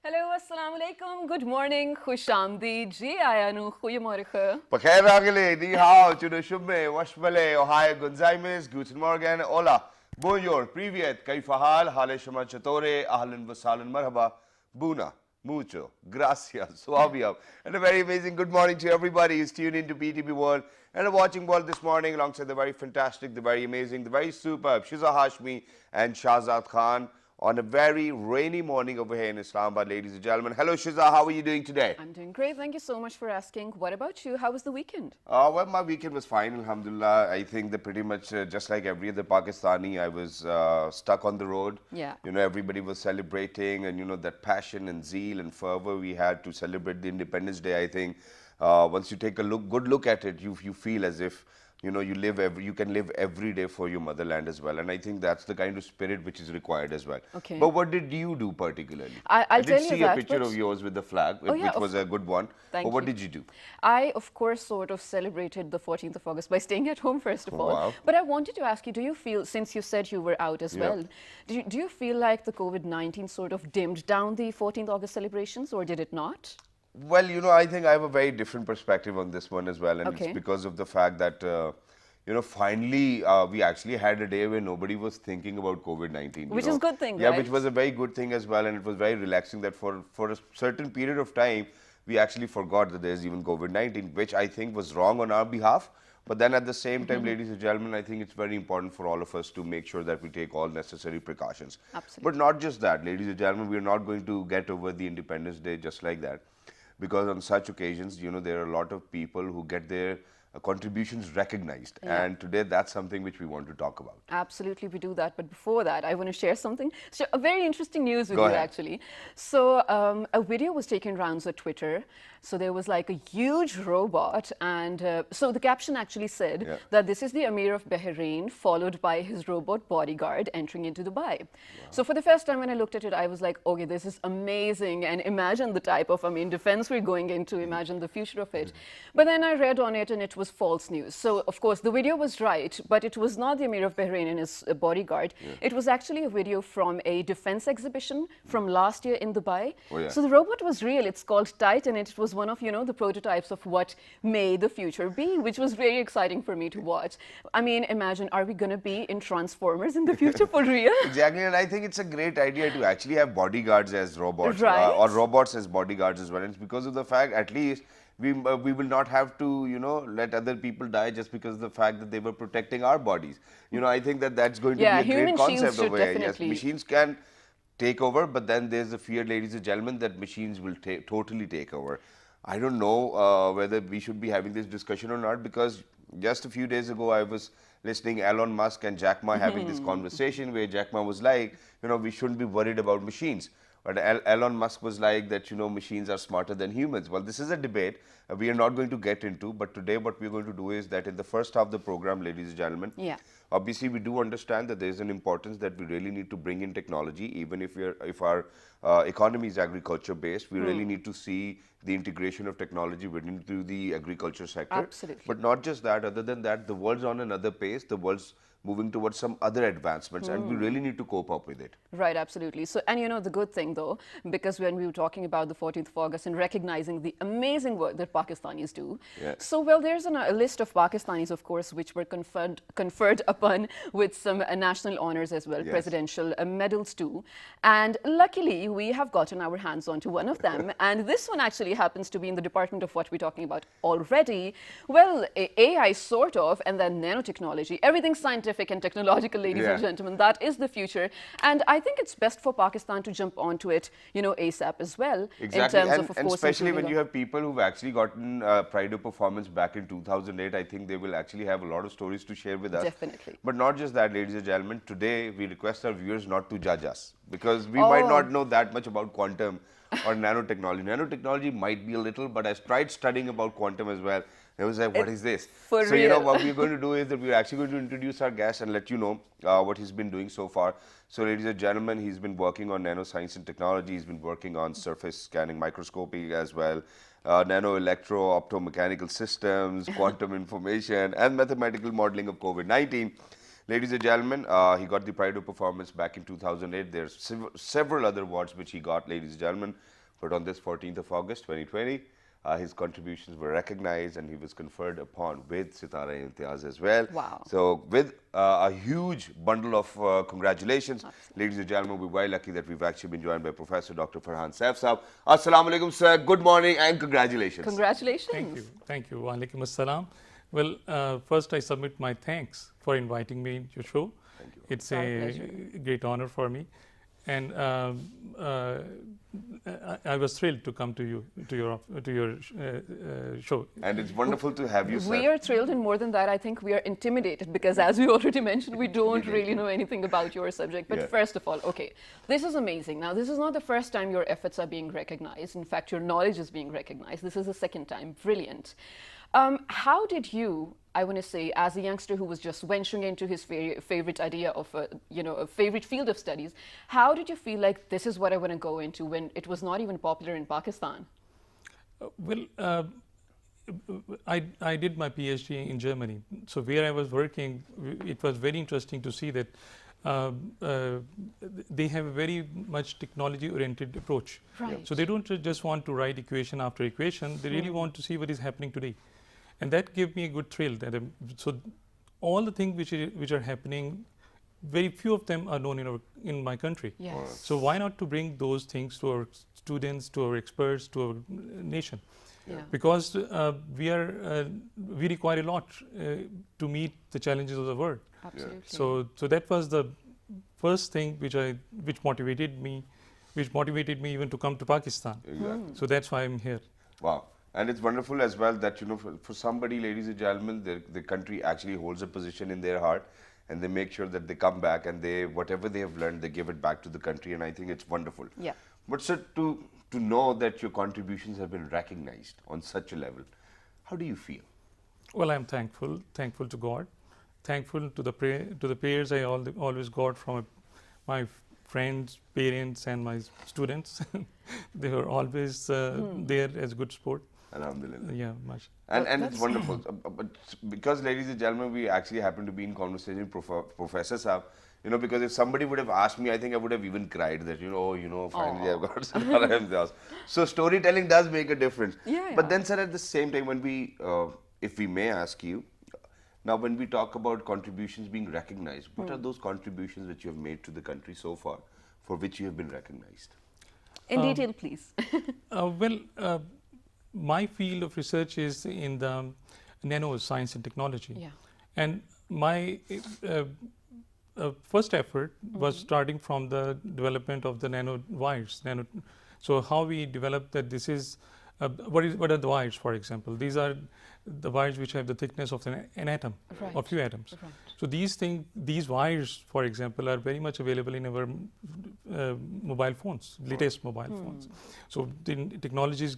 Hello, assalamu alaikum. Good morning. Khush Amdeed. Ji aya nu. Goedemorgen. Pakhair Agile, Ni Hao, Chudo Shumme, Washmale, Ohio, Gonzaimes, Guten Morgen, Hola, Bonjour, Privyet, Kaifahal, Hale Shama Chatore, Ahlan Vasalan Marhaba, Buna, Mucho, Gracias, Suaviab, and a very amazing good morning to everybody who's tuned into PTB World and are watching World this morning alongside the very fantastic, the very amazing, the very superb Shiza Hashmi and Shahzad Khan on a very rainy morning over here in Islamabad, ladies and gentlemen. Hello, Shiza. How are you doing today? I'm doing great. Thank you so much for asking. What about you? How was the weekend? Well, my weekend was fine, alhamdulillah. I think that pretty much just like every other Pakistani, I was stuck on the road. Yeah. You know, everybody was celebrating, and you know, that passion and zeal and fervor we had to celebrate the Independence Day. I think once you take a good look at it, you feel as if you know you can live every day for your motherland as well, and I think that's the kind of spirit which is required as well. Okay. But what did you do particularly? I'll I tell did you see that, a picture but- of yours with the flag, Oh, yeah, which was a good one. Thank but what you. did you do? I, of course, sort of celebrated the 14th of August by staying at home, first of all. Wow. But I wanted to ask you, do you feel, since you said you were out as Yeah. well, do you feel like the COVID-19 sort of dimmed down the 14th August celebrations, or did it not? Well, you know, I think I have a very different perspective on this one as well, and Okay. it's because of the fact that, you know, finally we actually had a day where nobody was thinking about COVID-19. Which is a good thing, Yeah, right? which was a very good thing as well, and it was very relaxing that for a certain period of time, we actually forgot that there's even COVID-19, which I think was wrong on our behalf. But then at the same time, ladies and gentlemen, I think it's very important for all of us to make sure that we take all necessary precautions. Absolutely. But not just that, ladies and gentlemen, we're not going to get over the Independence Day just like that. Because on such occasions, you know, there are a lot of people who get their contributions recognized. Yeah. And today, that's something which we want to talk about. Absolutely, we do that. But before that, I want to share something. So, a very interesting news with Go you, ahead. actually. So, a video was taken rounds on Twitter. So, there was like a huge robot. And so, the caption actually said Yeah. that this is the Emir of Bahrain, followed by his robot bodyguard entering into Dubai. So, for the first time when I looked at it, I was like, okay, this is amazing. And imagine the type of, defense we're going into, imagine the future of it. But then I read on it and it was false news. So, of course, the video was right, but it was not the Emir of Bahrain and his bodyguard. It was actually a video from a defense exhibition from last year in Dubai. Oh, yeah. So, the robot was real. It's called Titan, and it was one of, the prototypes of what may the future be, which was very exciting for me to watch. I mean, imagine, are we going to be in Transformers in the future for real? Exactly, and I think it's a great idea to actually have bodyguards as robots, Right. or robots as bodyguards as well. And it's because of the fact, at least, we will not have to, you know, let other people die just because of the fact that they were protecting our bodies. You know, I think that that's going to Yeah, be a great human shields concept should over here. Yes, definitely- machines can take over, but then there's a fear, ladies and gentlemen, that machines will totally take over. I don't know whether we should be having this discussion or not, because just a few days ago I was listening Elon Musk and Jack Ma having this conversation where Jack Ma was like, you know, we shouldn't be worried about machines. But Elon Musk was like that, you know, machines are smarter than humans. Well, this is a debate we are not going to get into, but today what we're going to do is that in the first half of the program, ladies and gentlemen, Yeah. obviously we do understand that there is an importance that we really need to bring in technology, even if our economy is agriculture based. We really need to see the integration of technology within the agriculture sector. Absolutely. But not just that, other than that, the world's on another pace, the world's moving towards some other advancements, and we really need to cope up with it. Right, absolutely. So, and the good thing though, because when we were talking about the 14th of August and recognizing the amazing work that Pakistanis do, Yeah. so well, there's a list of Pakistanis, of course, which were conferred upon with some national honors as well, Yes. presidential medals too. And luckily, we have gotten our hands onto one of them. And this one actually happens to be in the department of what we're talking about already. Well, AI sort of, and then nanotechnology, everything scientific and technological, ladies and Yeah. gentlemen. That is the future. And I think it's best for Pakistan to jump onto it, ASAP as well. Exactly, In terms and, of and course, especially when improving you have people who've actually gotten pride of performance back in 2008, I think they will actually have a lot of stories to share with us. Definitely. But not just that, ladies and gentlemen, today we request our viewers not to judge us, because we might not know that much about quantum or nanotechnology. Nanotechnology might be a little, but I tried studying about quantum as well. I was like, what is this? for So, you know, real. what we're going to do is that we're actually going to introduce our guest and let you know what he's been doing so far. So, ladies and gentlemen, he's been working on nanoscience and technology. He's been working on surface scanning microscopy as well, nano electro optomechanical systems, quantum information, and mathematical modeling of COVID-19. Ladies and gentlemen, he got the Pride of Performance back in 2008. There's several other awards which he got, ladies and gentlemen. But on this 14th of August 2020, his contributions were recognized and he was conferred upon with Sitara-i-Imtiaz as well. Wow. So with a huge bundle of congratulations, ladies and gentlemen, we're very lucky that we've actually been joined by Professor Dr. Farhan Saif Saab. Assalamu alaikum, sir. Good morning and congratulations. Congratulations. Thank you. Thank you. Wa alaikum assalam. Well, first I submit my thanks for inviting me to your show. Thank you. It's Our a pleasure. great honor for me. And I was thrilled to come to your show. And it's wonderful to have you, sir. We are thrilled, and more than that, I think we are intimidated because, as we already mentioned, we don't really know anything about your subject. But Yeah. first of all, okay, this is amazing. Now, this is not the first time your efforts are being recognized. In fact, your knowledge is being recognized. This is the second time. Brilliant. How did you, I want to say, as a youngster who was just venturing into his favorite idea of a favorite field of studies, how did you feel like this is what I want to go into when it was not even popular in Pakistan? I did my PhD in Germany. So where I was working, it was very interesting to see that they have a very much technology-oriented approach. Right. So they don't just want to write equation after equation. They really want to see what is happening today. And that gave me a good thrill. That so all the things which are happening, very few of them are known in my country. Yes. So why not to bring those things to our students, to our experts, to our nation? Yeah. Because we require a lot to meet the challenges of the world. Absolutely. So that was the first thing which motivated me even to come to Pakistan. Exactly. So that's why I'm here. Wow. And it's wonderful as well that, for somebody, ladies and gentlemen, the country actually holds a position in their heart and they make sure that they come back and whatever they have learned, they give it back to the country. And I think it's wonderful. Yeah. But sir, to know that your contributions have been recognized on such a level, how do you feel? Well, I'm thankful to God, thankful to the prayers I always got from my friends, parents, and my students. They were always there as good sport. Alhamdulillah. Yeah, much. And it's wonderful. But because, ladies and gentlemen, we actually happen to be in conversation with Professor Saab, because if somebody would have asked me, I think I would have even cried that, finally I've got Sitara-i-Imtiaz. So storytelling does make a difference. Yeah, But yeah. then, sir, at the same time, when if we may ask you, now when we talk about contributions being recognized, what are those contributions that you have made to the country so far for which you have been recognized? In detail, please. My field of research is in the nano science and technology. Yeah. And my first effort was starting from the development of the nano wires. So how we developed that this is, what are the wires, for example? These are the wires which have the thickness of an atom, Right. or few atoms. Right. So these wires, for example, are very much available in our mobile phones, latest mobile phones. So the technology is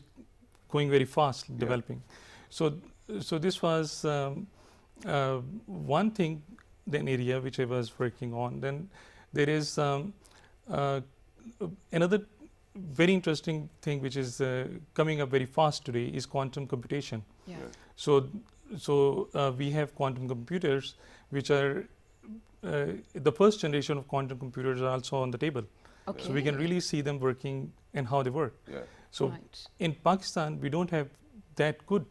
going very fast, developing. So this was one thing, an area which I was working on. Then there is another very interesting thing which is coming up very fast today is quantum computation. Yeah. So we have quantum computers which are the first generation of quantum computers are also on the table. Okay. So we can really see them working and how they work. Yeah. So Right. in Pakistan, we don't have that good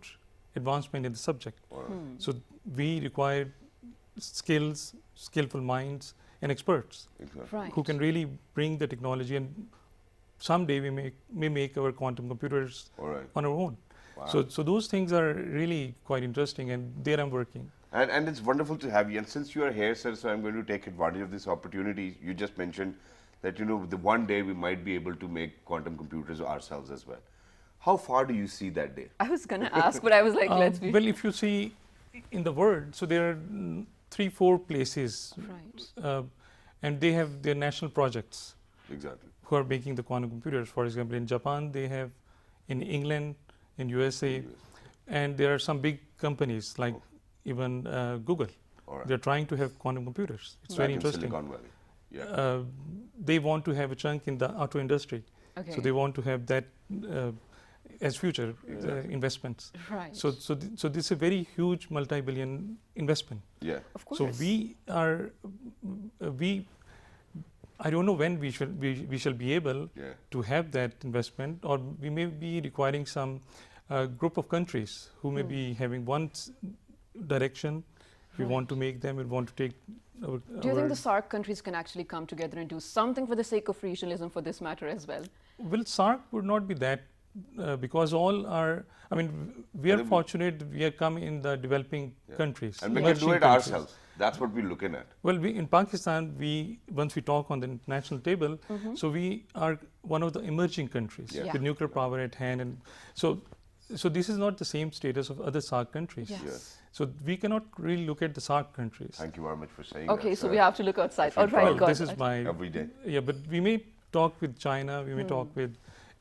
advancement in the subject. So we require skillful minds and experts Exactly. Right. who can really bring the technology, and someday we may make our quantum computers All right. on our own. Wow. So those things are really quite interesting, and there I'm working. And it's wonderful to have you. And since you are here, sir, so I'm going to take advantage of this opportunity. You just mentioned that, the one day we might be able to make quantum computers ourselves as well. How far do you see that day? I was going to ask, but I was like, let's be. Well, if you see in the world, so there are 3-4 places, Right. and they have their national projects Exactly. who are making the quantum computers. For example, in Japan, they have, in England, in USA, and there are some big companies like even Google. All right. They're trying to have quantum computers. It's Back very in interesting. Silicon Valley. Yeah. They want to have a chunk in the auto industry. Okay. So they want to have that as future investments. Right. So this is a very huge multi-billion investment. Yeah. Of course. So we I don't know when we shall be able to have that investment, or we may be requiring some group of countries who may be having one direction. We want to make them, we want to take our... Do you think the SAARC countries can actually come together and do something for the sake of regionalism for this matter as well? Well, SAARC would not be that, because all are, I mean, we are fortunate, we are come in the developing countries. And we can do it ourselves. That's what we're looking at. Well, in Pakistan, once we talk on the international table, so we are one of the emerging countries with nuclear power at hand. And so this is not the same status of other SAARC countries. Yes. So we cannot really look at the SAARC countries. Thank you very much for saying that. Okay, so we have to look outside. All Well, right, this is my... Every day. Yeah, but we may talk with China, we may talk with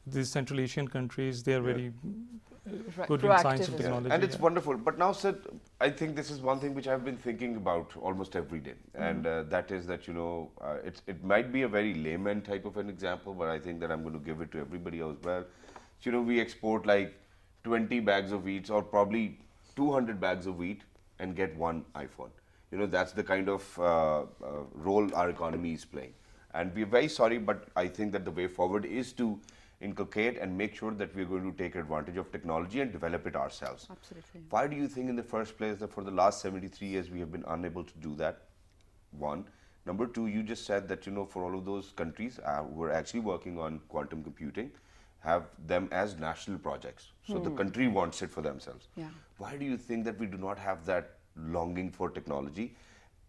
these Central Asian countries. They are very good in science and technology. And it's wonderful. But now, Sid, I think this is one thing which I've been thinking about almost every day. And that is that, it might be a very layman type of an example, but I think that I'm going to give it to everybody as well. So, we export like 20 bags of wheat or probably 200 bags of wheat and get one iPhone. That's the kind of role our economy is playing. And we're very sorry, but I think that the way forward is to inculcate and make sure that we're going to take advantage of technology and develop it ourselves. Absolutely. Why do you think in the first place that for the last 73 years we have been unable to do that? One. Number two, you just said that, for all of those countries who are actually working on quantum computing, have them as national projects. So the country wants it for themselves. Yeah. Why do you think that we do not have that longing for technology?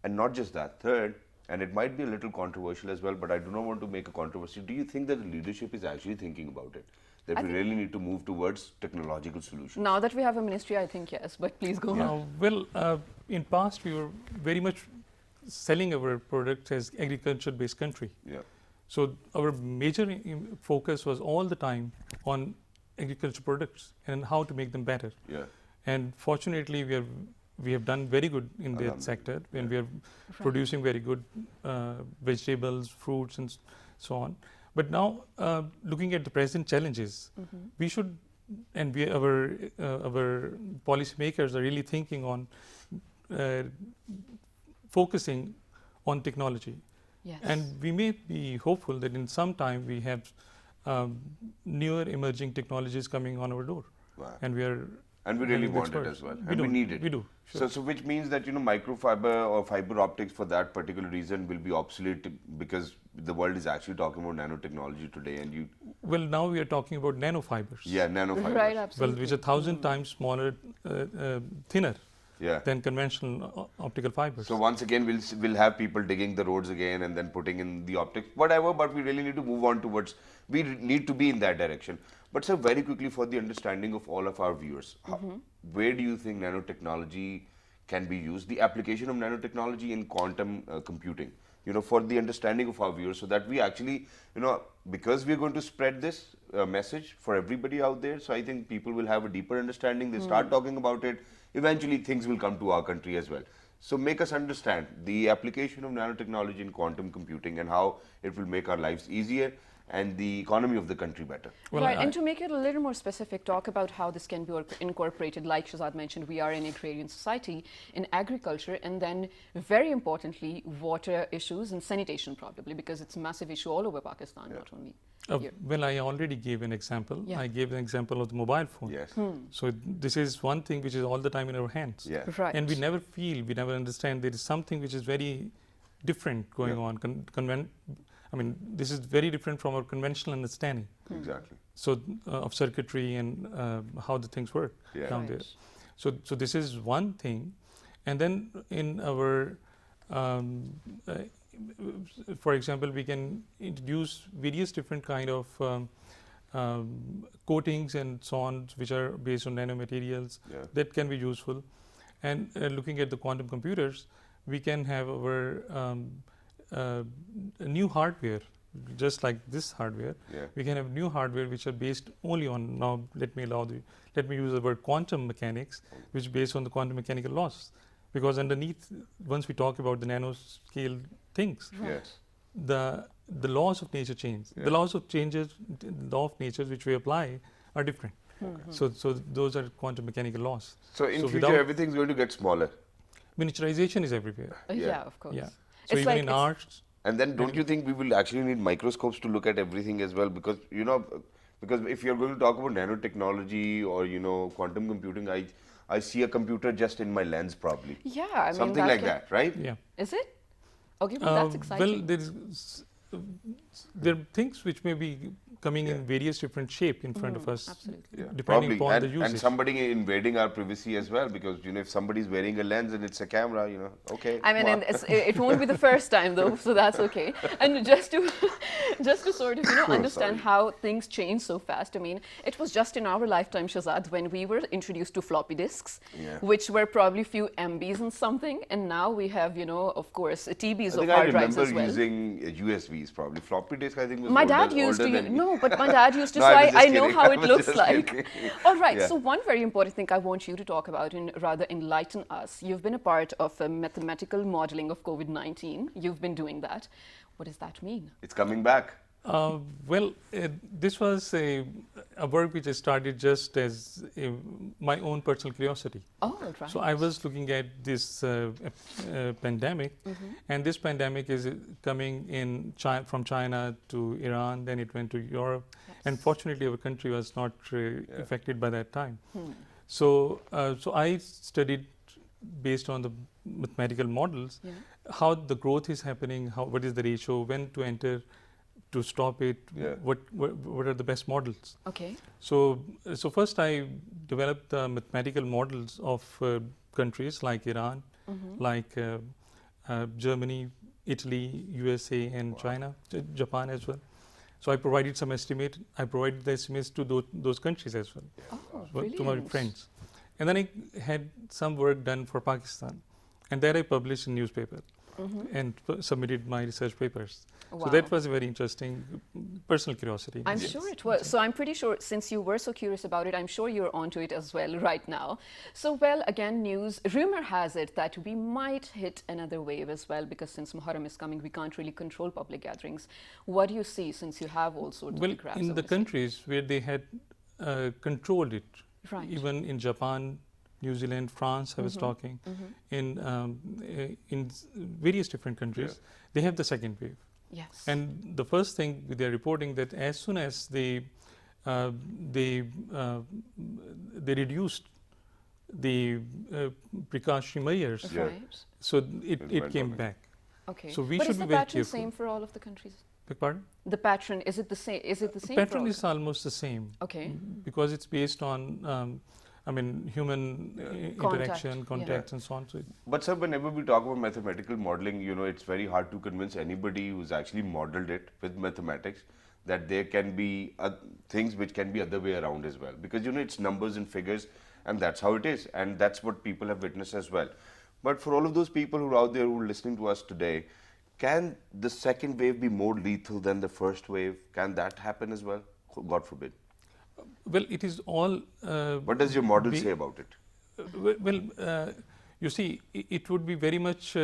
And not just that. Third, and it might be a little controversial as well, but I do not want to make a controversy. Do you think that the leadership is actually thinking about it? That we really need to move towards technological solutions? Now that we have a ministry, I think yes, but please go on. Well, in past we were very much selling our products as agriculture-based country. Yeah. So our major focus was all the time on agriculture products and how to make them better. Yeah. And fortunately, we have done very good in that sector, and we are producing very good vegetables, fruits, and so on. But now, looking at the present challenges, we should, and our policymakers are really thinking on focusing on technology. Yes. And we may be hopeful that in some time we have newer emerging technologies coming on our door. Wow. And we are... And we really want it as well. And we need it. We do. Sure. So which means that, microfiber or fiber optics for that particular reason will be obsolete because the world is actually talking about nanotechnology today, and Well, now we are talking about nanofibers. Yeah, nanofibers. Right, absolutely. Well, which are 1,000 times smaller, thinner than conventional optical fibers. So once again, we'll have people digging the roads again and then putting in the optics, whatever, but we really need to move on towards, we need to be in that direction. But sir, very quickly for the understanding of all of our viewers, where do you think nanotechnology can be used, the application of nanotechnology in quantum computing, for the understanding of our viewers, so that we actually, because we're going to spread this message for everybody out there, so I think people will have a deeper understanding, they start talking about it, eventually things will come to our country as well. So make us understand the application of nanotechnology in quantum computing and how it will make our lives easier and the economy of the country better. Well, right, and to make it a little more specific, talk about how this can be incorporated. Like Shahzad mentioned, we are an agrarian society in agriculture, and then very importantly, water issues and sanitation probably, because it's a massive issue all over Pakistan, not only here. Well, I already gave an example. I gave an example of the mobile phone. Yes. So this is one thing which is all the time in our hands. Yes. Right. And we never feel, we never understand there is something which is very different going on. I mean, this is very different from our conventional understanding. Exactly. So of circuitry and how the things work down there. So this is one thing. And then in our, for example, we can introduce various different kind of coatings and so on, which are based on nanomaterials that can be useful. And looking at the quantum computers, we can have our new hardware, just like this hardware. We can have new hardware which are based only on, now let me use the word quantum mechanics, which is based on the quantum mechanical laws. Because underneath, once we talk about the nanoscale things, the laws of nature change. The laws of law of nature which we apply are different. So those are quantum mechanical laws. So in future, everything's going to get smaller. Miniaturization is everywhere. Yeah, of course. So it's even like in arts. And then don't you think we will actually need microscopes to look at everything as well? Because, because if you're going to talk about nanotechnology or, quantum computing, I see a computer just in my lens probably. Yeah, I mean, Something like that, right? Yeah. Is it? Okay, well, that's exciting. Well, there are things which may be coming in various different shape in front of us, absolutely. depending Probably. upon the And usage. somebody invading our privacy as well, because, if somebody's wearing a lens and it's a camera, okay. I mean, wow. and it won't be the first time though, so that's okay. And just to sort of understand how things change so fast. I mean, it was just in our lifetime, Shazad, when we were introduced to floppy disks, which were probably few MBs and something, and now we have, of course, TBs of hard drives as well. I remember using USBs probably. Floppy disk, I think, was My older, dad used older to than no, but my dad used to, No, so I was just I know kidding. how I it was looks just like. kidding. All right, Yeah. so one very important thing I want you to talk about and rather enlighten us. You've been a part of a mathematical modeling of COVID-19. You've been doing that. What does that mean? It's coming back. Well, this was a work which I started just as my own personal curiosity. Oh, right. So I was looking at this pandemic, and this pandemic is coming in from China to Iran, then it went to Europe, and fortunately our country was not affected by that time. So I studied based on the mathematical models, how the growth is happening, what is the ratio, when to enter, to stop it, what are the best models. Okay. So first I developed the mathematical models of countries like Iran, like Germany, Italy, USA, and China, Japan as well. So I provided some estimate. I provided the estimates to those countries as well, to my friends. And then I had some work done for Pakistan, and that I published in newspaper and submitted my research papers. Wow. So that was a very interesting personal curiosity. I'm sure it was. So I'm pretty sure, since you were so curious about it, I'm sure you're onto it as well right now. So, well, again, news, rumor has it that we might hit another wave as well, because since Muharram is coming, we can't really control public gatherings. What do you see, since you have all sorts of Well, graphs in of the this? countries where they had controlled it, Right. even in Japan, New Zealand, France, I was talking, in various different countries, they have the second wave. Yes. And the first thing they're reporting that as soon as they reduced the precautionary measures, Right. so it came back. Okay. So we but should is be the very pattern careful. same for all of the countries? Beg pardon? The pattern, is it the same? Is it the same? Pattern for all is almost the same. Okay. Because it's based on, human interaction, contacts, and so on. So But sir, whenever we talk about mathematical modeling, it's very hard to convince anybody who's actually modeled it with mathematics that there can be things which can be other way around as well. Because, it's numbers and figures, and that's how it is. And that's what people have witnessed as well. But for all of those people who are out there who are listening to us today, can the second wave be more lethal than the first wave? Can that happen as well? God forbid. well, it is all. What does your model say about it? You see, it would be very much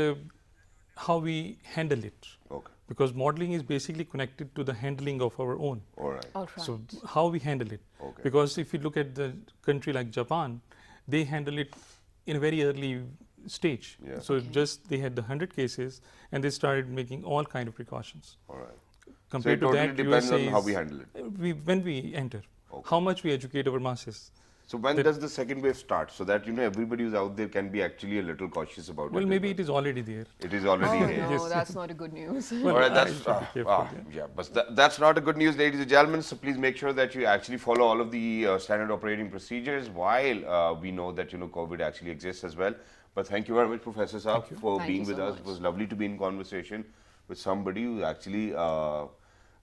how we handle it. Okay. Because modeling is basically connected to the handling of our own. All right. All right. So how we handle it. Okay. Because if you look at the country like Japan, they handle it in a very early stage. Yeah. So just they had the 100 cases and they started making all kind of precautions. All right. Compared so it to totally that, depends USA on how is- we handle it. when we enter, Okay. how much we educate our masses. So when does the second wave start? So that everybody who's out there can be actually a little cautious about it. Well, as maybe it is already there. It is already Oh, here. no, Yes. that's not a good news. All right, that's should be careful, but that's not a good news, ladies and gentlemen. So please make sure that you actually follow all of the standard operating procedures while we know that COVID actually exists as well. But thank you very much, Professor Saab, for Thank being you with so us. much. It was lovely to be in conversation with somebody who actually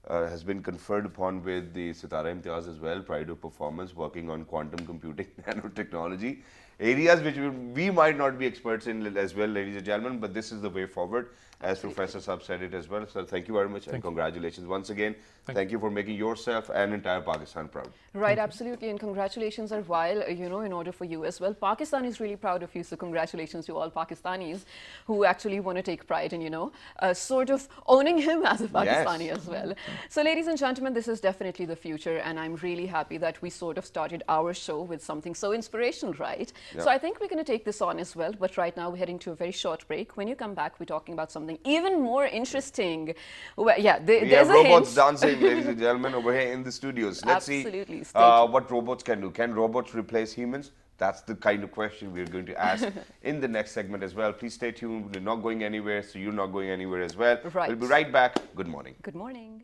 has been conferred upon with the Sitara-i-Imtiaz as well, pride of performance, working on quantum computing, nanotechnology, areas which we might not be experts in as well, ladies and gentlemen, but this is the way forward, as Professor Saab said it as well. So thank you very much and congratulations once again. Thank you for making yourself and entire Pakistan proud. Right, absolutely, and congratulations are while, in order for you as well. Pakistan is really proud of you, so congratulations to all Pakistanis who actually want to take pride in, sort of owning him as a Pakistani as well. So, ladies and gentlemen, this is definitely the future, and I'm really happy that we sort of started our show with something so inspirational, right? So I think we're going to take this on as well, but right now we're heading to a very short break. When you come back, we're talking about something something even more interesting. Well, yeah, We there's have a robots hint. dancing, ladies and gentlemen, over here in the studios. Let's Absolutely. see Stay tuned. what robots can do. Can robots replace humans? That's the kind of question we're going to ask in the next segment as well. Please stay tuned. We're not going anywhere, so you're not going anywhere as well. Right. We'll be right back. Good morning. Good morning.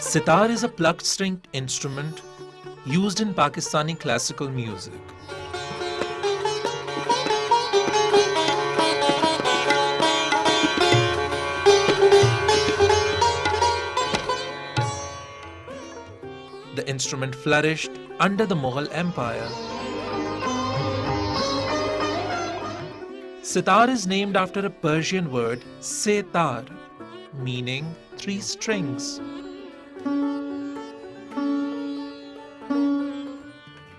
Sitar is a plucked stringed instrument used in Pakistani classical music. The instrument flourished under the Mughal Empire. Sitar is named after a Persian word, setar, meaning three strings.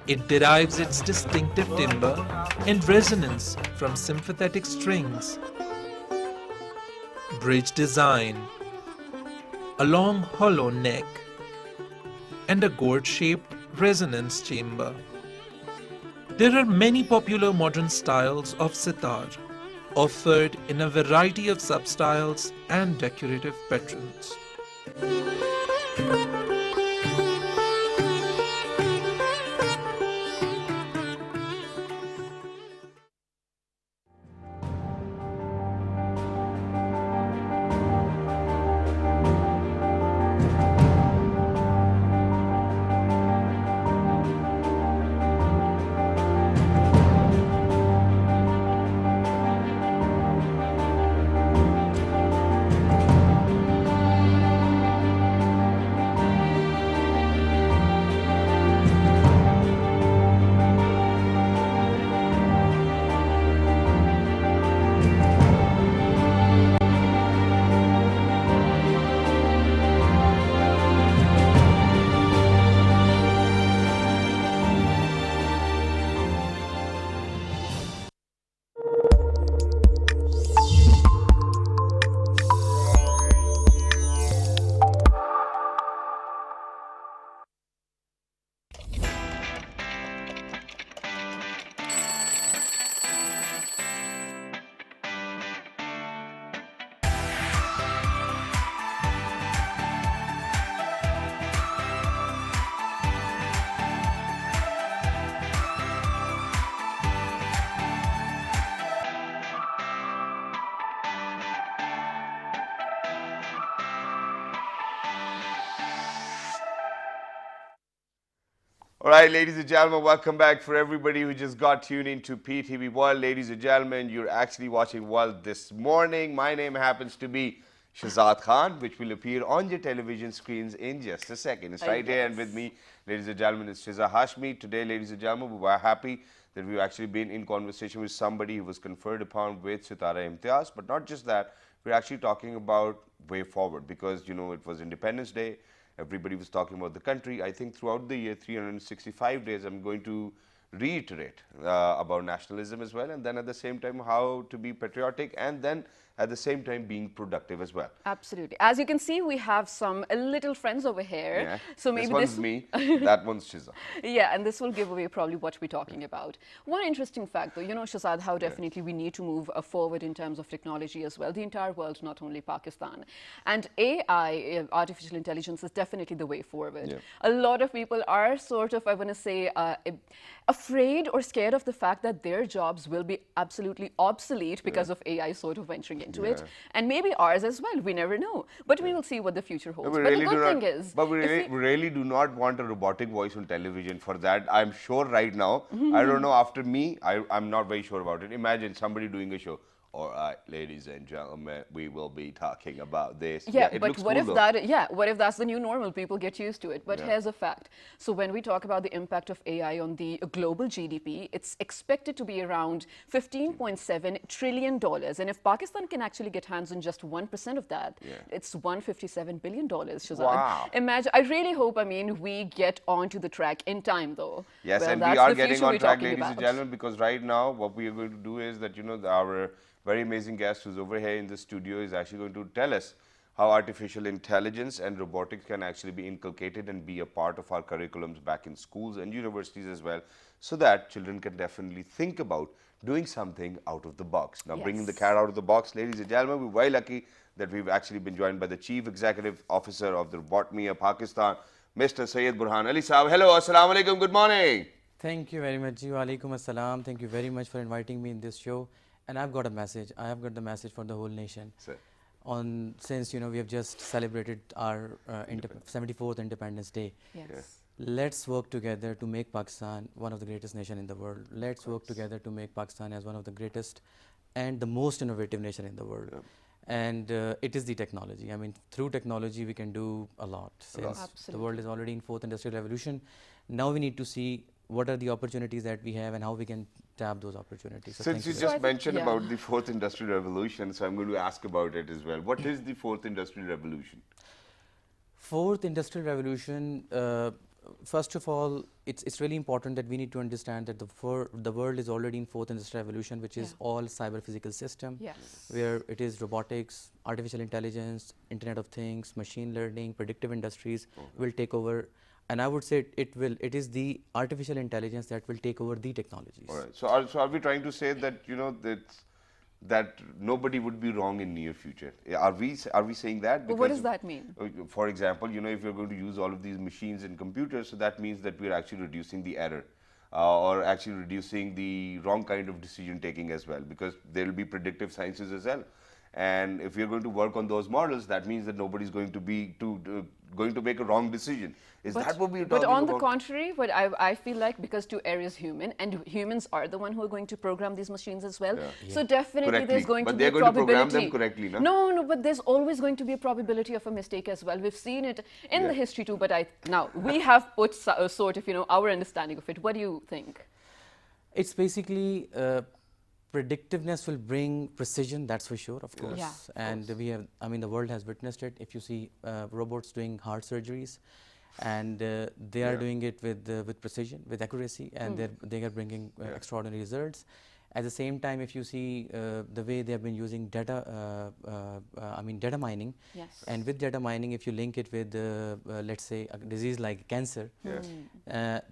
It derives its distinctive timbre and resonance from sympathetic strings, bridge design, a long hollow neck, and a gourd-shaped resonance chamber. There are many popular modern styles of sitar, offered in a variety of substyles and decorative patterns. All right, ladies and gentlemen, welcome back for everybody who just got tuned into PTV World. Ladies and gentlemen, you're actually watching World this morning. My name happens to be Shahzad Khan, which will appear on your television screens in just a second. It's right here, and with me, ladies and gentlemen, is Shiza Hashmi. Today, ladies and gentlemen, we were happy that we've actually been in conversation with somebody who was conferred upon with Sitara-i-Imtiaz. But not just that, we're actually talking about way forward because, you know, it was Independence Day. Everybody was talking about the country. I think throughout the year, 365 days, I'm going to reiterate about nationalism as well, and then at the same time how to be patriotic, and then at the same time being productive as well. Absolutely. As you can see, we have some little friends over here. Yeah. So maybe this one's me, that one's Shiza. Yeah, and this will give away probably what we're talking about. One interesting fact, though, you know, Shahzad, how definitely we need to move forward in terms of technology as well. The entire world, not only Pakistan. And AI, artificial intelligence, is definitely the way forward. Yeah. A lot of people are sort of, I want to say, afraid or scared of the fact that their jobs will be absolutely obsolete because of AI sort of venturing into it. And maybe ours as well. We never know. But we will see what the future holds. We But really the good thing is... But we really do not want a robotic voice on television. For that, I'm sure right now, I don't know, after me, I'm not very sure about it. Imagine somebody doing a show. All right, ladies and gentlemen, we will be talking about this. Yeah, it but looks what cool if though. what if that's the new normal? People get used to it. But here's a fact. So when we talk about the impact of AI on the global GDP, it's expected to be around $15.7 trillion. And if Pakistan can actually get hands on just 1% of that, it's $157 billion, Shahzad. Wow. Imagine, I really hope, I mean, we get onto the track in time, though. Yes, Well, and that's we are the getting future on we're track, talking ladies and about. gentlemen, because right now what we are going to do is that, you know, our very amazing guest who's over here in the studio is actually going to tell us how artificial intelligence and robotics can actually be inculcated and be a part of our curriculums back in schools and universities as well, so that children can definitely think about doing something out of the box. Now, bringing the cat out of the box, ladies and gentlemen, we're very lucky that we've actually been joined by the Chief Executive Officer of the Robotmia Pakistan, Mr. Syed Burhan Ali Saab. Hello, assalamu alaikum, good morning. Thank you very much. Walaikum assalam. Thank you very much for inviting me in this show. And I've got a message. I have got the message for the whole nation. Sir. Since you know we have just celebrated our 74th Independence Day. Yes. Let's work together to make Pakistan one of the greatest nation in the world. Let's work together to make Pakistan as one of the greatest and the most innovative nation in the world. And it is the technology. I mean, through technology we can do a lot. Since the world is already in fourth industrial revolution, now we need to see what are the opportunities that we have and how we can tap those opportunities. So Since you just mentioned about the fourth industrial revolution, so I'm going to ask about it as well. What is the fourth industrial revolution? Fourth industrial revolution, first of all, it's really important that we need to understand that the world is already in fourth industrial revolution, which is all cyber physical system, where it is robotics, artificial intelligence, Internet of Things, machine learning, predictive industries will take over. And I would say it is the artificial intelligence that will take over the technologies. All right. So are we trying to say that, you know, that nobody would be wrong in near future? Are we saying that? But what does that mean? For example, you know, if you're going to use all of these machines and computers, so that means that we're actually reducing the error or actually reducing the wrong kind of decision taking as well, because there will be predictive sciences as well. And if we're going to work on those models, that means that nobody's going to be going to make a wrong decision. Is that what we're talking about? But on the contrary, what I feel like, because to err is human, and humans are the one who are going to program these machines as well. So definitely there's going to be a probability. But they're going to program them correctly, no? No, but there's always going to be a probability of a mistake as well. We've seen it in the history too, but now we have put sort of, you know, our understanding of it. What do you think? It's basically predictiveness will bring precision, that's for sure, of course. Yeah, and we have, I mean, the world has witnessed it. If you see robots doing heart surgeries, and they are doing it with precision, with accuracy, and they are bringing extraordinary results. At the same time, if you see the way they have been using data, data mining, and with data mining, if you link it with, let's say, a disease like cancer,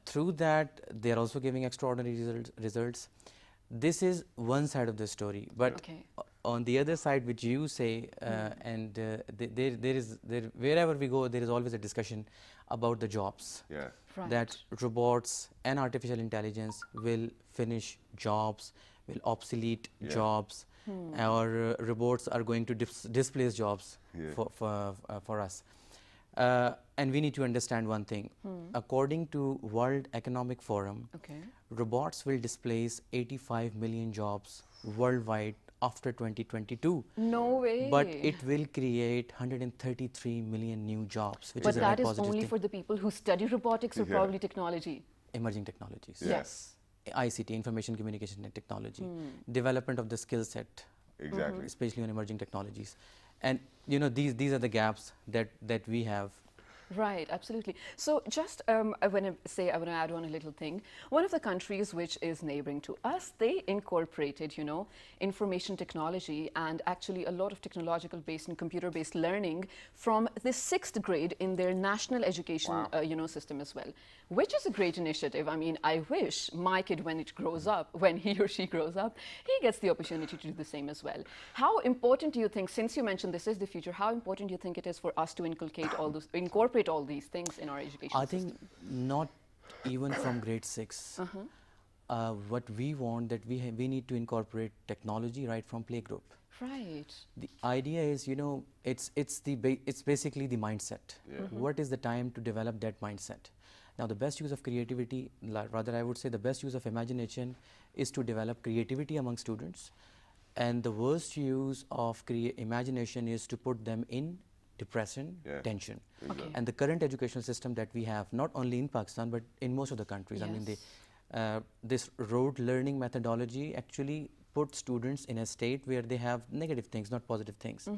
through that, they are also giving extraordinary results. This is one side of the story, but on the other side, which you say, and wherever we go, there is always a discussion about the jobs. That robots and artificial intelligence will finish jobs, will obsolete jobs, or robots are going to displace jobs for us. And we need to understand one thing. According to World Economic Forum, Okay. robots will displace 85 million jobs worldwide after 2022. No way. But it will create 133 million new jobs, which But is a that very is positive only thing. for the people who study robotics or Yeah. probably technology. Emerging technologies. Yeah. Yes. ICT, information communication and technology. Development of the skill set, Exactly. especially on emerging technologies. And you know, these are the gaps that we have. Right, absolutely. So just I want to add on a little thing. One of the countries which is neighboring to us, they incorporated, you know, information technology and actually a lot of technological based and computer based learning from the 6th grade in their national education, you know, system as well, which is a great initiative. I mean, I wish my kid, when he or she grows up, he gets the opportunity to do the same as well. How important do you think, since you mentioned this is the future, how important do you think it is for us to incorporate all these things in our education I system? think not even from grade 6. What we want that we need to incorporate technology right from playgroup. Right. The idea is, you know, it's basically the mindset. What is the time to develop that mindset? Now, the best use of creativity, rather I would say the best use of imagination is to develop creativity among students. And the worst use of imagination is to put them in depression, tension. Okay. And the current educational system that we have, not only in Pakistan, but in most of the countries, I mean, this rote learning methodology actually puts students in a state where they have negative things, not positive things.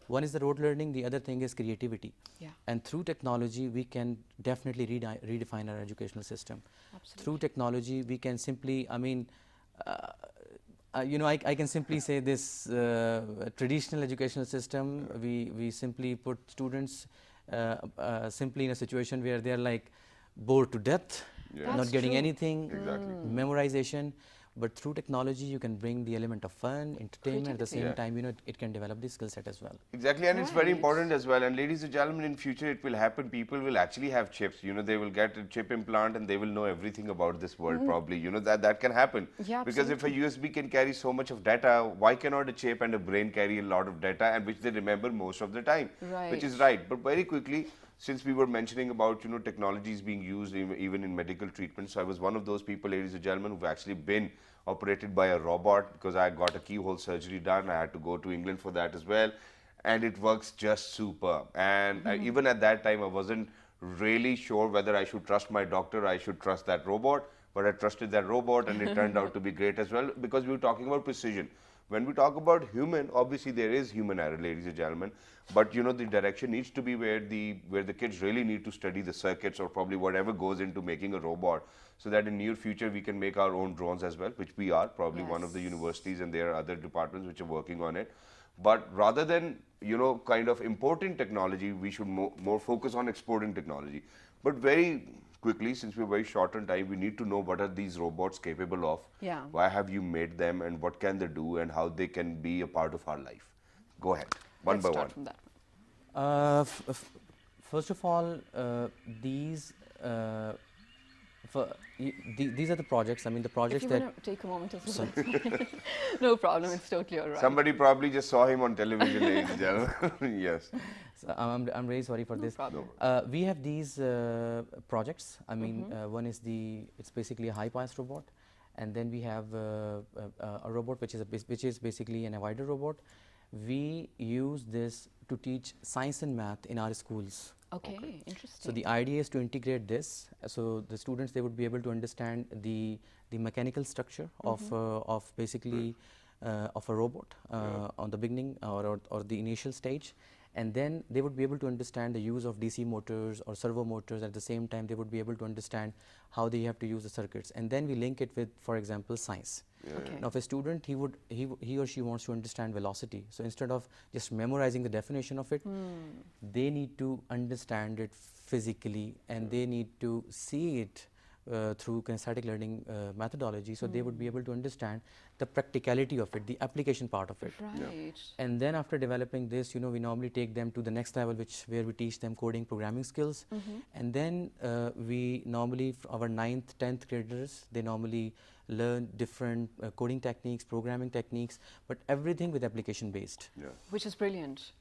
One is the rote learning, the other thing is creativity. Yeah. And through technology, we can definitely redefine our educational system. Absolutely. Through technology, we can simply, I mean, you know, I can simply say this traditional educational system, we simply put students simply in a situation where they're like bored to death, Yeah. not That's getting true. anything, Exactly. memorization. But through technology, you can bring the element of fun, entertainment. At the same Creativity. time, you know, it can develop the skill set as well. Exactly, and it's very Right. important as well. And ladies and gentlemen, in future it will happen. People will actually have chips. You know, they will get a chip implant and they will know everything about this world. Probably, you know, that can happen. Yeah, because if a USB can carry so much of data, why cannot a chip and a brain carry a lot of data, and which they remember most of the time? Which is right. But very quickly, since we were mentioning about, you know, technologies being used even in medical treatment, so I was one of those people, ladies and gentlemen, who've actually been operated by a robot because I got a keyhole surgery done. I had to go to England for that as well, and it works just superb. And even at that time, I wasn't really sure whether I should trust my doctor or I should trust that robot, but I trusted that robot, and it turned out to be great as well, because we were talking about precision. When we talk about human, obviously there is human error, ladies and gentlemen, but you know, the direction needs to be where the kids really need to study the circuits or probably whatever goes into making a robot, so that in near future we can make our own drones as well, which we are probably one of the universities, and there are other departments which are working on it. But rather than, you know, kind of importing technology, we should more focus on exporting technology. But very quickly, since we're very short on time, we need to know what are these robots capable of, Yeah. why have you made them, and what can they do, and how they can be a part of our life. Go ahead, one Let's by start one. from that one. First of all, these these are the projects. I mean, the If projects you that want to take a moment as well. No problem, it's totally all right. Somebody probably just saw him on television, ladies and gentlemen. Yes. So I'm really sorry for this. problem. We have these projects. I mean, one is it's basically a high pass robot, and then we have a robot which is basically an avoider robot. We use this to teach science and math in our schools. Okay, interesting. So the idea is to integrate this. So the students, they would be able to understand the mechanical structure of basically of a robot on the beginning or the initial stage, and then they would be able to understand the use of DC motors or servo motors. At the same time, they would be able to understand how they have to use the circuits, and then we link it with, for example, science. Okay. Now, if a student, he or she wants to understand velocity, so instead of just memorizing the definition of it, they need to understand it physically, and they need to see it through kinesthetic learning methodology, so they would be able to understand the practicality of it, the application part of it. Right. And then after developing this, you know, we normally take them to the next level, where we teach them coding, programming skills. And then we normally, our 9th, 10th graders, they normally learn different coding techniques, programming techniques, but everything with application based. Yeah. Which is brilliant.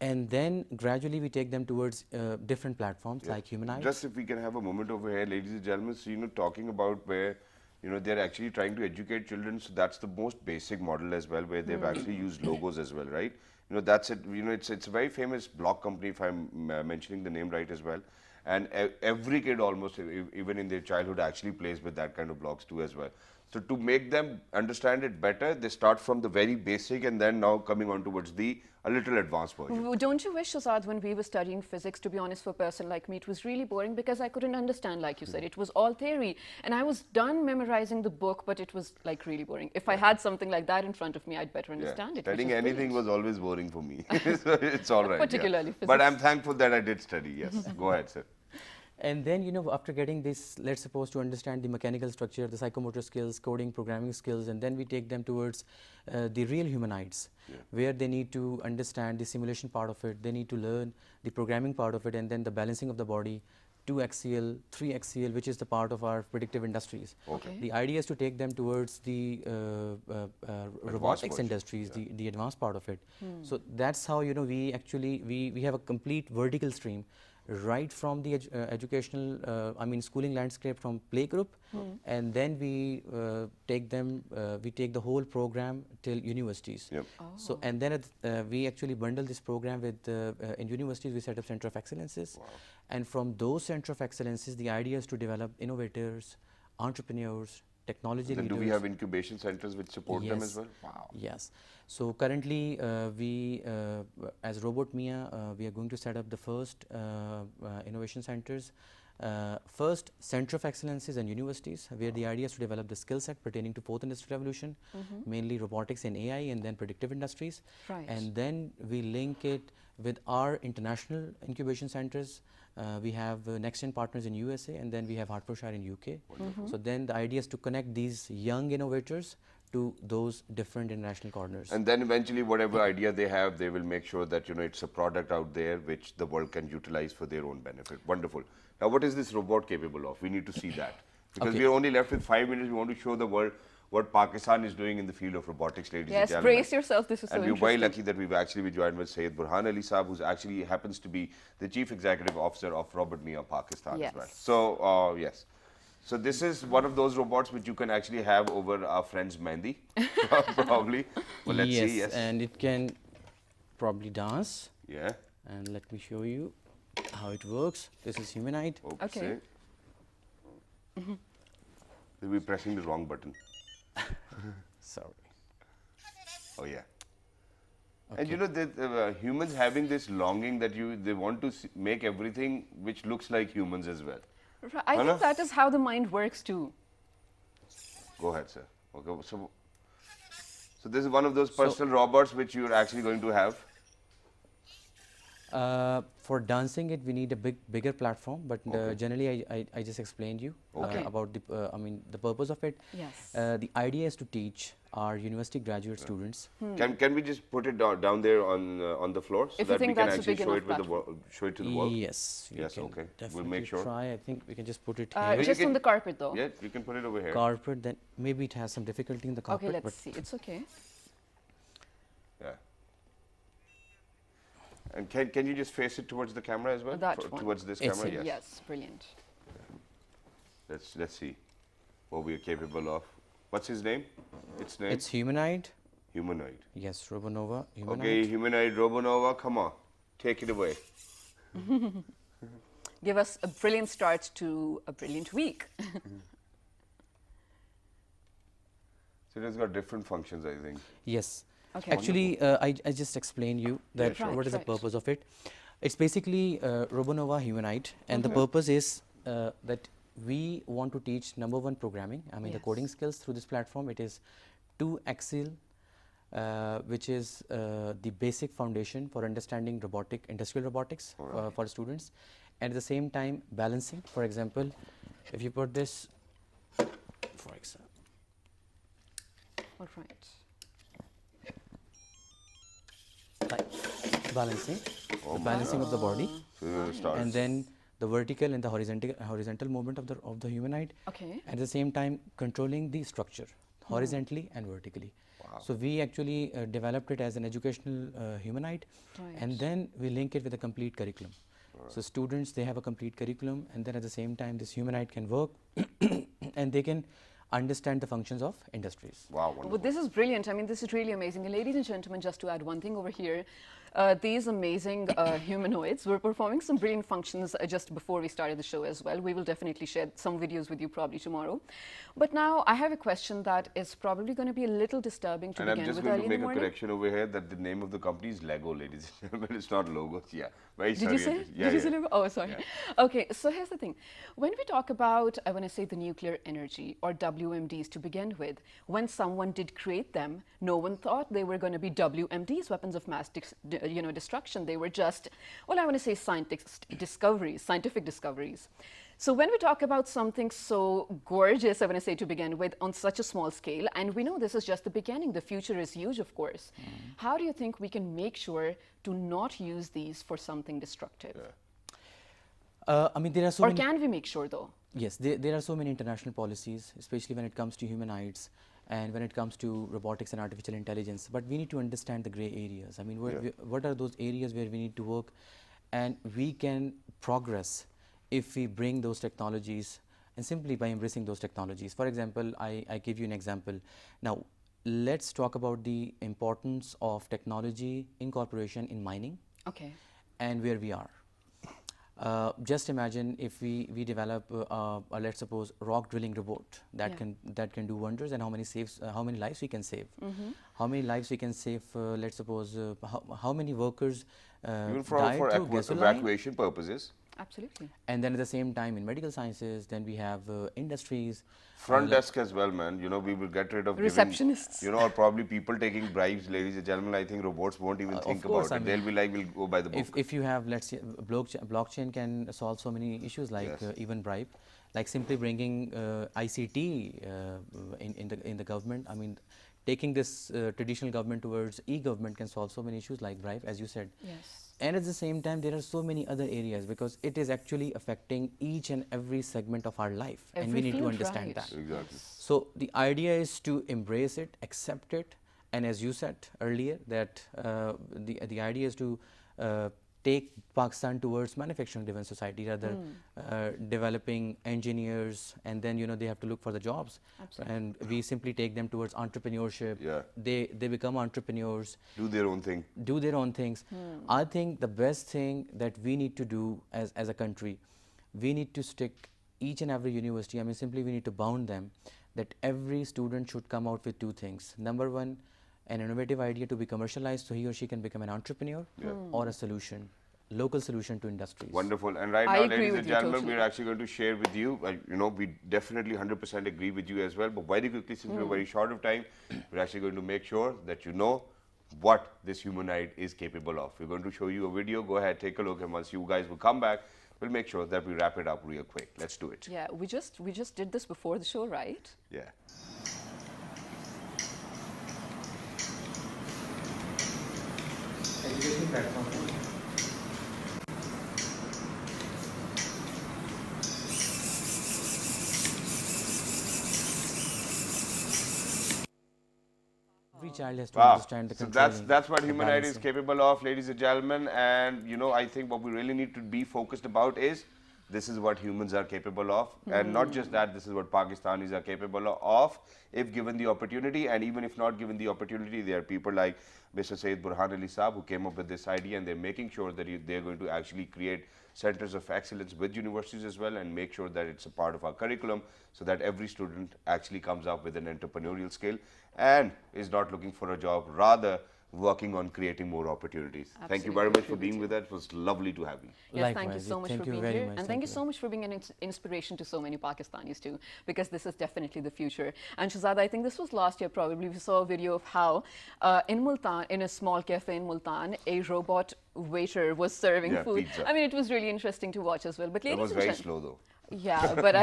and then gradually we take them towards different platforms like humanoids. Just if we can have a moment over here, ladies and gentlemen, so, talking about where, they're actually trying to educate children, so that's the most basic model as well, where they've actually used logos as well, right? That's it, it's a very famous block company, if I'm mentioning the name right as well. And every kid almost, even in their childhood, actually plays with that kind of blocks too as well. So to make them understand it better, they start from the very basic and then now coming on towards a little advanced version. Don't you wish, Shazad, when we were studying physics, to be honest, for a person like me, it was really boring because I couldn't understand, like you said. It was all theory. And I was done memorizing the book, but it was like really boring. If I had something like that in front of me, I'd better understand it. Studying anything was always boring for me. So it's all right. Particularly physics. But I'm thankful that I did study, yes. Go ahead, sir. And then, after getting this, let's suppose to understand the mechanical structure, the psychomotor skills, coding, programming skills, and then we take them towards the real humanoids, where they need to understand the simulation part of it, they need to learn the programming part of it, and then the balancing of the body, 2-axial, 3-axial, which is the part of our predictive industries. Okay. The idea is to take them towards the robotics industries, the advanced part of it. So that's how, we actually, we have a complete vertical stream, right from the educational, schooling landscape from playgroup, and then we take them, we take the whole program till universities. Yep. So, and then we actually bundle this program with, in universities we set up Center of Excellences. Wow. And from those Center of Excellences, the idea is to develop innovators, entrepreneurs, technology Then leaders. do we have incubation centers which support them as well? Wow. Yes. So currently, we, as Robot Mia, we are going to set up the first innovation centers. First, Center of Excellences and universities, where the idea is to develop the skill set pertaining to fourth industrial revolution, mainly robotics and AI, and then predictive industries. Right. And then we link it with our international incubation centers. We have next-gen partners in USA, and then we have Hertfordshire in UK. So then the idea is to connect these young innovators to those different international corners. And then eventually whatever idea they have, they will make sure that, it's a product out there which the world can utilize for their own benefit. Wonderful. Now, what is this robot capable of? We need to see that. Because we are only left with 5 minutes. We want to show the world what Pakistan is doing in the field of robotics, ladies and gentlemen. Yes, brace yourself. This is so interesting. And we're very lucky that we've actually been joined with Syed Burhan Ali Saab, who actually happens to be the Chief Executive Officer of Robot Mia Pakistan as well. So, yes. So this is one of those robots which you can actually have over our friend's Mehndi, probably. Well, let's see, yes. And it can probably dance. Yeah. And let me show you how it works. This is humanoid. Okay. We're pressing the wrong button. Sorry. Oh, yeah. Okay. And humans having this longing that they want to make everything which looks like humans as well. I think that is how the mind works too. Go ahead, sir. Okay, so this is one of those personal robots which you're actually going to have. For dancing it, we need a bigger platform, but generally I just explained you about the purpose of it. Yes. The idea is to teach our university graduate students. Can we just put it down there on the floor so If that you we think can that's a actually big show enough it show it to the wall? Yes. Yes, can okay. We'll definitely make sure. try. I think we can just put it here. Just on the carpet though. Yeah, you can put it over here. Carpet, then maybe it has some difficulty in the carpet. Okay, let's but see. It's okay. Yeah. And can you just face it towards the camera as well? That one. Towards this It's camera, in. yes. Yes, brilliant. Let's see what we are capable of. What's his name? Its name? It's humanoid. Humanoid. Yes, Robonova. Humanoid. Okay, humanoid Robonova, come on, take it away. Give us a brilliant start to a brilliant week. So it has got different functions, I think. Yes. Okay. Actually, I just explained you that sure. what is the Right. purpose of it. It's basically Robonova humanoid, and the purpose is that we want to teach number one programming. I mean the coding skills through this platform. It is 2-axial, which is the basic foundation for understanding industrial robotics for students, and at the same time balancing. For example, if you put this, for example. All right. Like balancing, the balancing of the body, and then the vertical and the horizontal movement of the humanoid. Okay. At the same time, controlling the structure horizontally and vertically. So we actually developed it as an educational humanoid, and then we link it with a complete curriculum. So students, they have a complete curriculum, and then at the same time this humanoid can work and they can understand the functions of industries. Wow, wonderful. Well, this is brilliant. I mean, this is really amazing. And ladies and gentlemen, just to add one thing over here, these amazing humanoids were performing some brilliant functions just before we started the show as well. We will definitely share some videos with you probably tomorrow. But now I have a question that is probably going to be a little disturbing to And I'm begin just with going early to in the make a morning. correction over here that the name of the company is Lego, ladies and gentlemen. It's not logos. Yeah, very Did sorry. you say? Yeah, Did you yeah. say logo? Oh, sorry. Okay, so here's the thing. When we talk about, I want to say the nuclear energy or WMDs to begin with, when someone did create them, no one thought they were going to be WMDs, weapons of mass destruction. They were just, well, I want to say scientific discoveries. So when we talk about something so gorgeous, I want to say to begin with, on such a small scale, and we know this is just the beginning, the future is huge, of course. How do you think we can make sure to not use these for something destructive? I mean, there are so Or many. can we make sure though? Yes, there are so many international policies, especially when it comes to humanoids and when it comes to robotics and artificial intelligence. But we need to understand the gray areas. I mean, what are those areas where we need to work, and we can progress if we bring those technologies and simply by embracing those technologies. For example, I give you an example. Now, let's talk about the importance of technology incorporation in mining Okay. and where we are. Just imagine if we develop let's suppose rock drilling robot that can do wonders, and how many lives we can save, how many lives we can save. Let's suppose how many workers Even died for through gasoline. evacuation purposes. Absolutely. And then at the same time in medical sciences, then we have industries. Front desk as well, man. You know, we will get rid of Receptionists. Giving, or probably people taking bribes, ladies and gentlemen. I think robots won't even think course, about it. They'll be like, we'll go by the book. If you have, let's say, blockchain can solve so many issues like even bribe, like simply bringing ICT in the government. I mean, taking this traditional government towards e-government can solve so many issues like bribe, as you said. Yes. And at the same time, there are so many other areas because it is actually affecting each and every segment of our life, and we Every need to field, understand right. that. Exactly. So the idea is to embrace it, accept it, and as you said earlier, that the idea is to take Pakistan towards manufacturing-driven society, rather developing engineers, and then they have to look for the jobs. Absolutely. And we simply take them towards entrepreneurship. Yeah. They become entrepreneurs, Do their own thing. do their own things. I think the best thing that we need to do as a country, we need to stick each and every university, I mean simply we need to bound them that every student should come out with two things. Number one, an innovative idea to be commercialized so he or she can become an entrepreneur, or a solution, local solution to industries. Wonderful. And right I now, agree ladies with and you gentlemen, totally. we're actually going to share with you, we definitely 100% agree with you as well. But very quickly, since we're very short of time, we're actually going to make sure that you know what this humanoid is capable of. We're going to show you a video. Go ahead, take a look. And once you guys will come back, we'll make sure that we wrap it up real quick. Let's do it. Yeah, we just did this before the show, right? Yeah. Education platform. Every child has to understand the So controlling, that's what the humanoid is balancing. capable of, ladies and gentlemen. And I think what we really need to be focused about is this is what humans are capable of, and not just that. This is what Pakistanis are capable of, if given the opportunity. And even if not given the opportunity, there are people like Mr. Sayyid Burhan Ali Saab who came up with this idea, and they're making sure that they're going to actually create centers of excellence with universities as well, and make sure that it's a part of our curriculum, so that every student actually comes up with an entrepreneurial skill and is not looking for a job, rather working on creating more opportunities. Thank you very much for being with us. It was lovely to have you. Yes, thank you Likewise, so much thank for you being very here. much. And thank you so much for being an inspiration to so many Pakistanis too, because this is definitely the future. And Shahzad, I think this was last year probably, we saw a video of how in Multan, in a small cafe in Multan, a robot waiter was serving food. Pizza. I mean, it was really interesting to watch as well. But It ladies was and very gentlemen, slow though. Yeah, but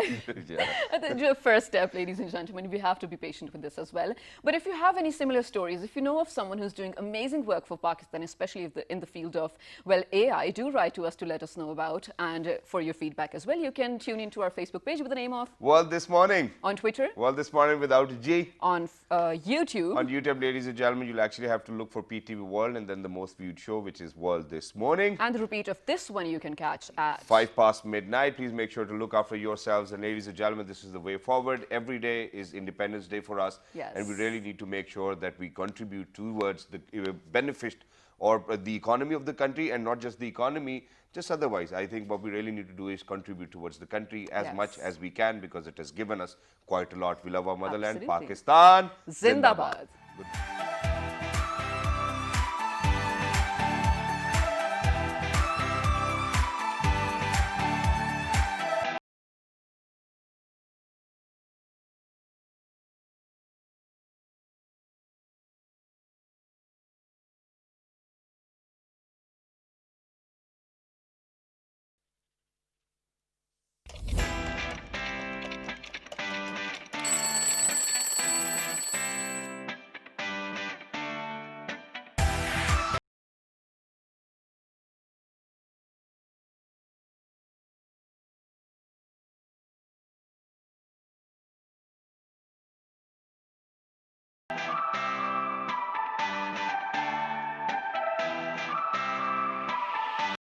Yeah. the first step, ladies and gentlemen, we have to be patient with this as well. But if you have any similar stories, if you know of someone who's doing amazing work for Pakistan, especially if in the field of, well, AI, do write to us to let us know about. And for your feedback as well, you can tune into our Facebook page with the name of World This Morning. on Twitter, World This Morning without a G. on YouTube. On YouTube, ladies and gentlemen, you'll actually have to look for PTV World and then the most viewed show, which is World This Morning. And the repeat of this one you can catch at 5 past midnight. Please make sure to look after yourselves. And ladies and gentlemen, this is the way forward. Every day is Independence Day for us. Yes. And we really need to make sure that we contribute towards the benefit or the economy of the country, and not just the economy, just otherwise. I think what we really need to do is contribute towards the country as Yes. much as we can, because it has given us quite a lot. We love our motherland. Absolutely. Pakistan. Zindabad. Good.